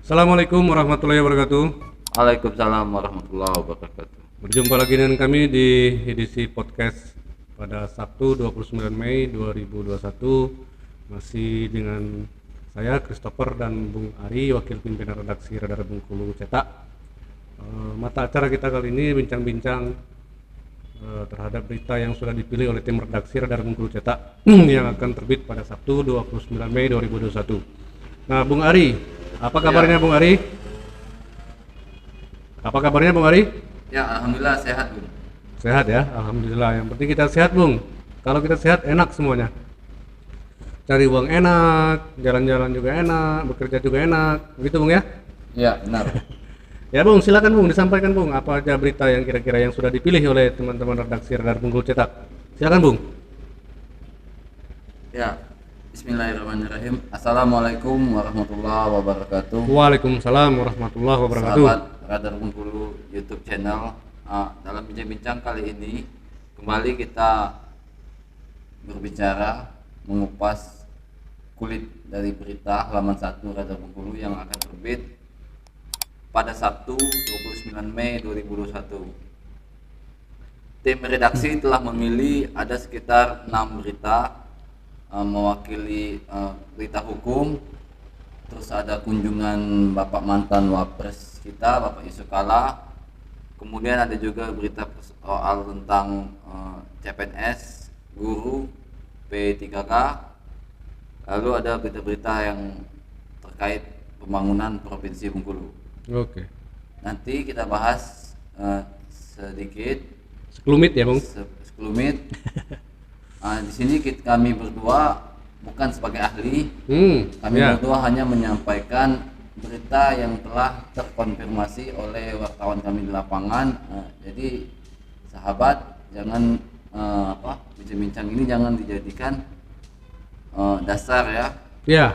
Assalamualaikum warahmatullahi wabarakatuh. Waalaikumsalam warahmatullahi wabarakatuh. Berjumpa lagi dengan kami di edisi podcast pada Sabtu 29 Mei 2021. Masih dengan saya Christopher dan Bung Ari, wakil pimpinan redaksi Radar Bengkulu Cetak. Mata acara kita kali ini bincang-bincang terhadap berita yang sudah dipilih oleh tim redaksi Radar Bengkulu Cetak yang akan terbit pada Sabtu 29 Mei 2021. Nah, Bung Ari, apa kabarnya Bung Ari? Apa kabarnya Bung Ari? Ya, alhamdulillah sehat, Bung. Sehat ya, alhamdulillah. Yang penting kita sehat, Bung. Kalau kita sehat enak semuanya. Cari uang enak, jalan-jalan juga enak, bekerja juga enak. Begitu, Bung ya? Ya, benar. Ya, Bung, silakan Bung disampaikan, Bung, apa aja berita yang kira-kira yang sudah dipilih oleh teman-teman redaksi Radar Bengkulu Cetak. Silakan, Bung. Ya, bismillahirrahmanirrahim. Assalamualaikum warahmatullahi wabarakatuh. Waalaikumsalam warahmatullahi wabarakatuh. Sahabat Radar Bengkulu YouTube channel. Dalam bincang-bincang kali ini kembali kita berbicara mengupas kulit dari berita halaman 1 Radar Bengkulu yang akan terbit pada Sabtu 29 Mei 2021. Tim redaksi telah memilih ada sekitar 6 berita mewakili berita hukum. Terus ada kunjungan Bapak mantan Wapres kita, Bapak Yusuf Kala. Kemudian ada juga berita soal tentang CPNS, guru, P3K. Lalu ada berita-berita yang terkait pembangunan Provinsi Bengkulu. Oke. Nanti kita bahas sedikit Sekelumit ya, Bung. sekelumit. Di sini kami berdua bukan sebagai ahli. Kami berdua hanya menyampaikan berita yang telah terkonfirmasi oleh wartawan kami di lapangan. Jadi sahabat jangan bincang-bincang ini jangan dijadikan dasar ya. Ya.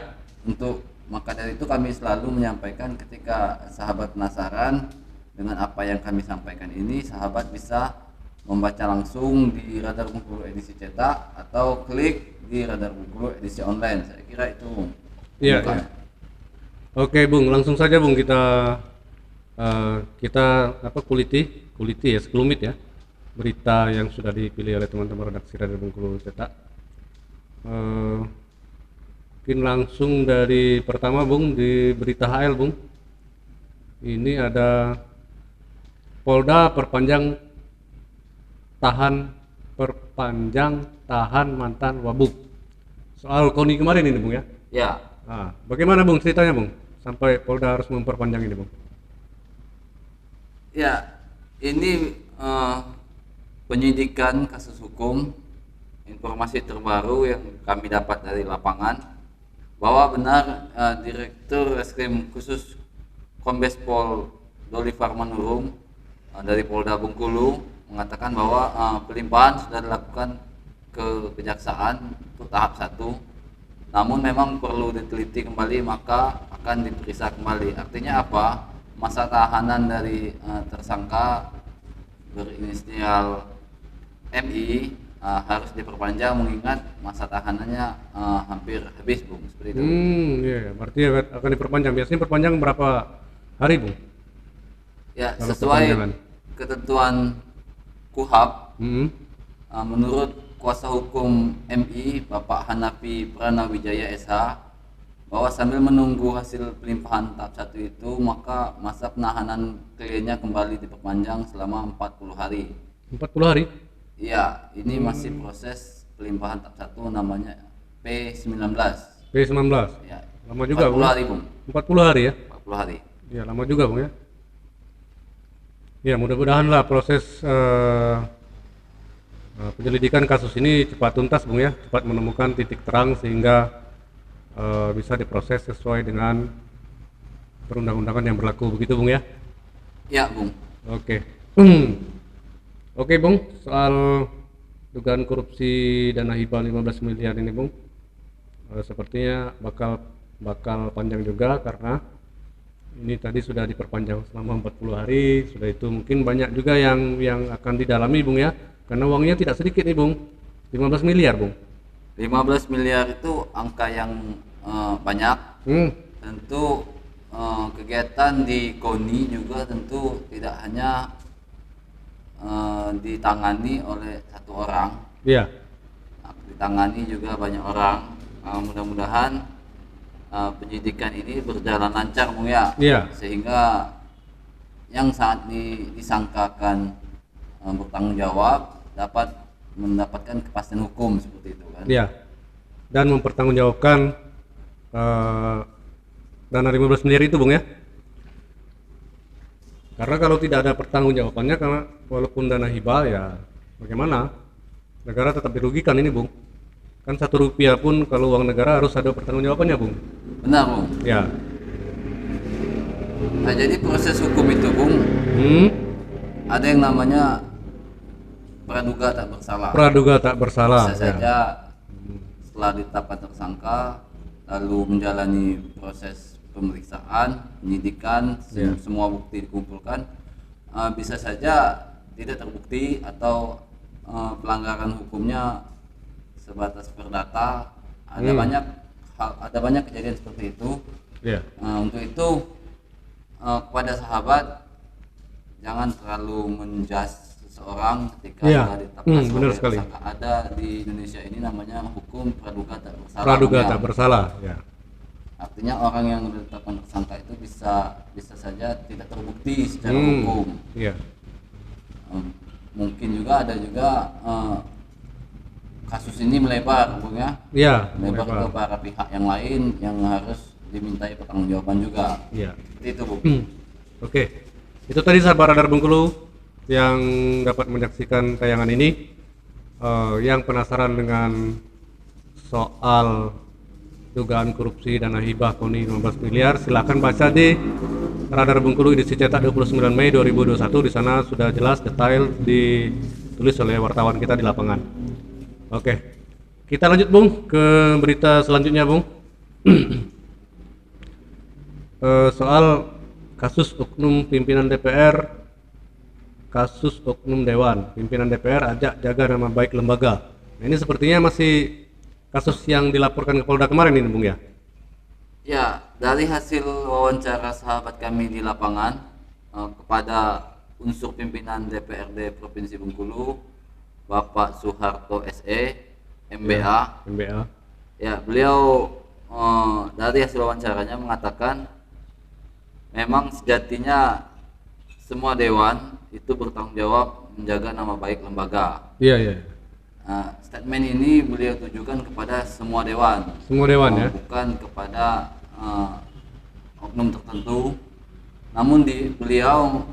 Maka dari itu kami selalu menyampaikan ketika sahabat penasaran dengan apa yang kami sampaikan ini, sahabat bisa membaca langsung di Radar Bengkulu edisi cetak atau klik di Radar Bengkulu edisi online. Saya kira itu. Iya. Ya. Oke, Bung, langsung saja Bung kita kuliti ya, sekelumit ya berita yang sudah dipilih oleh teman-teman redaksi Radar Bengkulu Cetak. Mungkin langsung dari pertama Bung di berita HL Bung. Ini ada Polda perpanjang tahan mantan Wabub. Soal KONI kemarin ini Bung ya? Ya. Bagaimana Bung ceritanya Bung? Sampai Polda harus memperpanjang ini Bung? Ya, ini penyidikan kasus hukum, informasi terbaru yang kami dapat dari lapangan bahwa benar Direktur Reskrim Khusus Kombes Pol Doli Farmanurung dari Polda Bengkulu mengatakan bahwa pelimpahan sudah dilakukan ke kejaksaan untuk tahap 1, namun memang perlu diteliti kembali maka akan diperiksa kembali. Artinya apa? Masa tahanan dari tersangka berinisial MI harus diperpanjang mengingat masa tahanannya hampir habis Bung, seperti itu. Iya, berarti akan diperpanjang. Biasanya perpanjang berapa hari Bung? Ya, sesuai ketentuan KUHAP. Menurut kuasa hukum MI Bapak Hanafi Pranawijaya SH bahwa sambil menunggu hasil pelimpahan tahap 1 itu maka masa penahanan kliennya kembali diperpanjang selama 40 hari. 40 hari? Iya, ini masih proses pelimpahan tahap 1 namanya P19. P19. Ya. Lama juga 40 Bung. hari Bung. 40 hari ya? 40 hari. Ya, lama juga Bung ya. Ya, mudah-mudahan lah proses penyelidikan kasus ini cepat tuntas Bung ya, cepat menemukan titik terang sehingga bisa diproses sesuai dengan perundang-undangan yang berlaku, begitu Bung ya? Ya Bung. Oke. Oke Bung, soal dugaan korupsi dana hibah 15 miliar ini Bung, sepertinya bakal panjang juga karena ini tadi sudah diperpanjang selama 40 hari, sudah itu mungkin banyak juga yang akan didalami Bung ya, karena uangnya tidak sedikit nih Bung, 15 miliar Bung. 15 miliar itu angka yang banyak. Tentu kegiatan di KONI juga tentu tidak hanya ditangani oleh satu orang, Iya. ditangani juga banyak orang. Mudah-mudahan penyidikan ini berjalan lancar, Bung ya. Iya. Sehingga yang saat ini disangkakan bertanggung jawab dapat mendapatkan kepastian hukum seperti itu kan. Iya. Dan mempertanggungjawabkan dana 15 miliar itu, Bung ya. Karena kalau tidak ada pertanggungjawabannya, karena walaupun dana hibah ya bagaimana, negara tetap dirugikan ini, Bung. Kan 1 rupiah pun kalau uang negara harus ada pertanggungjawabannya, Bung. Benar, Bung. Ya. Nah, jadi proses hukum itu, Bung, ada yang namanya praduga tak bersalah. Praduga tak bersalah. Bisa saja setelah ditetapkan tersangka lalu menjalani proses pemeriksaan, penyidikan, semua bukti dikumpulkan, bisa saja tidak terbukti atau pelanggaran hukumnya sebatas perdata. Ada banyak kejadian seperti itu. Yeah. Untuk itu kepada sahabat jangan terlalu menjudge seseorang ketika sudah ditetapkan sebagai tersangka. Ada di Indonesia ini namanya hukum praduga tak bersalah. Praduga tak bersalah, ya. Artinya orang yang ditetapkan tersangka itu bisa saja tidak terbukti secara hukum. Iya. Mungkin juga ada kasus ini melebar, Bung ya. Iya. Melebar ke para pihak yang lain yang harus dimintai pertanggungjawaban juga. Iya. Seperti itu, Bung. Oke. Itu tadi sahabat Radar Bengkulu yang dapat menyaksikan tayangan ini. Yang penasaran dengan soal dugaan korupsi dana hibah KONI 15 miliar, silakan baca di Radar Bengkulu edisi cetak 29 Mei 2021. Di sana sudah jelas detail ditulis oleh wartawan kita di lapangan. Oke, kita lanjut, Bung, ke berita selanjutnya, Bung. Soal kasus oknum pimpinan DPR, kasus oknum Dewan pimpinan DPR ajak jaga nama baik lembaga. Nah, ini sepertinya masih kasus yang dilaporkan ke Polda kemarin ini, Bung ya? Ya, dari hasil wawancara sahabat kami di lapangan kepada unsur pimpinan DPRD Provinsi Bengkulu, Bapak Soeharto SE, MBA. MBA. Ya, beliau dari hasil wawancaranya mengatakan memang sejatinya semua dewan itu bertanggung jawab menjaga nama baik lembaga. Iya, iya. Statement ini beliau tujukan kepada semua dewan. Semua dewan ya. Bukan kepada oknum tertentu. Namun beliau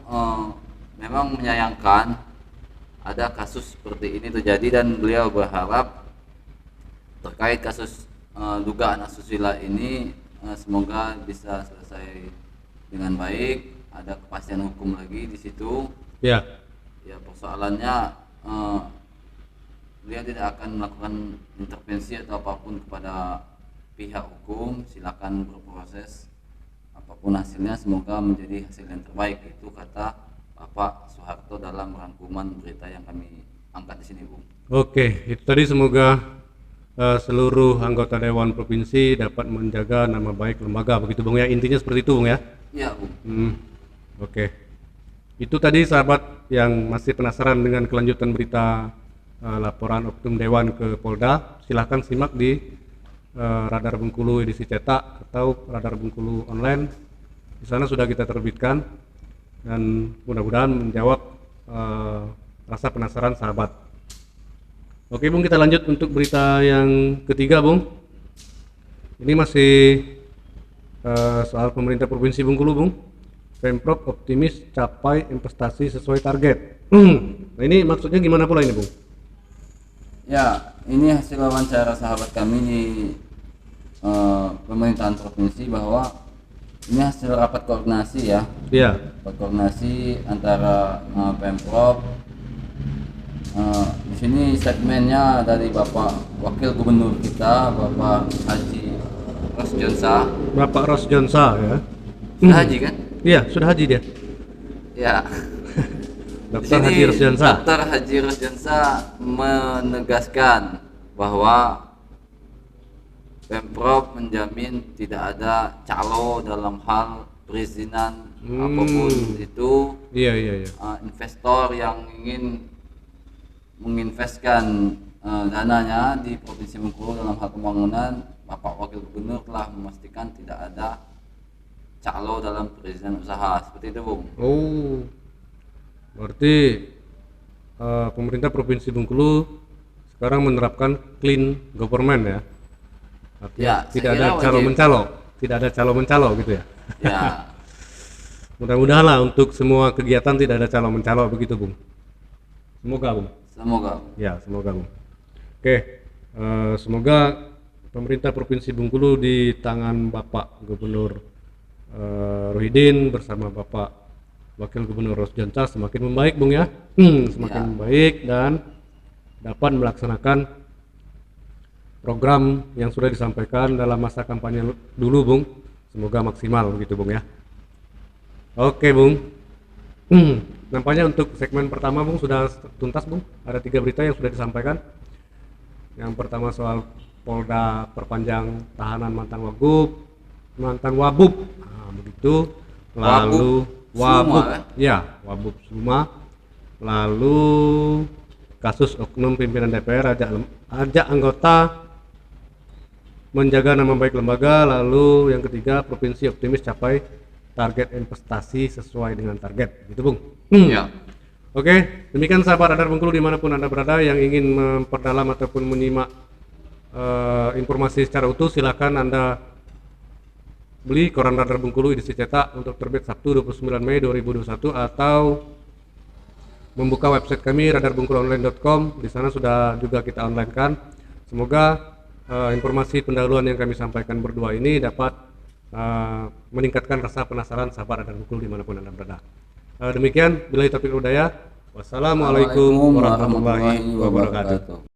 memang menyayangkan ada kasus seperti ini terjadi dan beliau berharap terkait kasus dugaan asusila ini semoga bisa selesai dengan baik, ada kepastian hukum lagi di situ. Ya. Ya, persoalannya beliau tidak akan melakukan intervensi atau apapun kepada pihak hukum. Silakan berproses, apapun hasilnya semoga menjadi hasil yang terbaik. Itu kata Bapak Soeharto dalam rangkuman berita yang kami angkat di sini, Bung. Oke, itu tadi semoga seluruh anggota Dewan Provinsi dapat menjaga nama baik lembaga, begitu, Bung ya. Intinya seperti itu, Bung ya. Iya, Bung. Oke. Itu tadi sahabat yang masih penasaran dengan kelanjutan berita laporan oknum Dewan ke Polda, silahkan simak di Radar Bengkulu edisi cetak atau Radar Bengkulu online. Di sana sudah kita terbitkan dan mudah-mudahan menjawab rasa penasaran sahabat. Oke, Bung, kita lanjut untuk berita yang ketiga, Bung. Ini masih soal pemerintah Provinsi Bengkulu, Bung. Pemprov optimis capai investasi sesuai target. Nah, ini maksudnya gimana pula ini, Bung? Ya, ini hasil wawancara sahabat kami di pemerintahan provinsi bahwa ini hasil rapat koordinasi ya. Iya. Rapat koordinasi antara Pemprov. Di sini statementnya dari Bapak Wakil Gubernur kita, Bapak Haji Rosjonsa. Bapak Rosjonsa ya. Sudah haji kan? Iya, sudah haji dia. Ya. Dr. Haji Rosjonsa. Dr. Haji Rosjonsa menegaskan bahwa Pemprov menjamin tidak ada calo dalam hal perizinan apapun itu. Iya, iya, iya. Investor yang ingin menginvestkan dananya di Provinsi Bengkulu dalam hal pembangunan, Bapak Wakil Gubernur telah memastikan tidak ada calo dalam perizinan usaha. Seperti itu, Bung. Oh, berarti pemerintah Provinsi Bengkulu sekarang menerapkan clean government ya? Artinya Ya, tidak saya ada kira calo wajib. mencalo, tidak ada calo mencalo gitu ya? Ya, Mudah-mudahan lah untuk semua kegiatan tidak ada calo mencalo begitu, Bung. Semoga, Bung. semoga. Ya, semoga, Bung. Oke, semoga pemerintah Provinsi Bengkulu di tangan Bapak Gubernur Rohidin bersama Bapak Wakil Gubernur Rosdianta semakin membaik, Bung ya. Semakin Ya. membaik dan dapat melaksanakan program yang sudah disampaikan dalam masa kampanye dulu, Bung. Semoga maksimal begitu, Bung ya. Oke, Bung. Nampaknya untuk segmen pertama, Bung, sudah tuntas, Bung. Ada 3 berita yang sudah disampaikan. Yang pertama soal Polda perpanjang tahanan mantan Wagub, mantan Wabub, nah, begitu. Lalu Wabub, Suma, ya, Wabub Suma. Lalu kasus oknum pimpinan DPR ajak anggota menjaga nama baik lembaga. Lalu yang ketiga, provinsi optimis capai target investasi sesuai dengan target, gitu, Bung. Ya. Oke, demikian sahabat Radar Bengkulu dimanapun Anda berada yang ingin memperdalam ataupun menyimak informasi secara utuh, silakan Anda beli koran Radar Bengkulu edisi cetak untuk terbit Sabtu 29 Mei 2021 atau membuka website kami radarbengkuluonline.com. Di sana sudah juga kita online kan. Semoga informasi pendahuluan yang kami sampaikan berdua ini dapat meningkatkan rasa penasaran sahabat Radar Bengkulu dimanapun Anda berada. Demikian, billahi taufiq wal hidayah. Wassalamualaikum warahmatullahi wabarakatuh.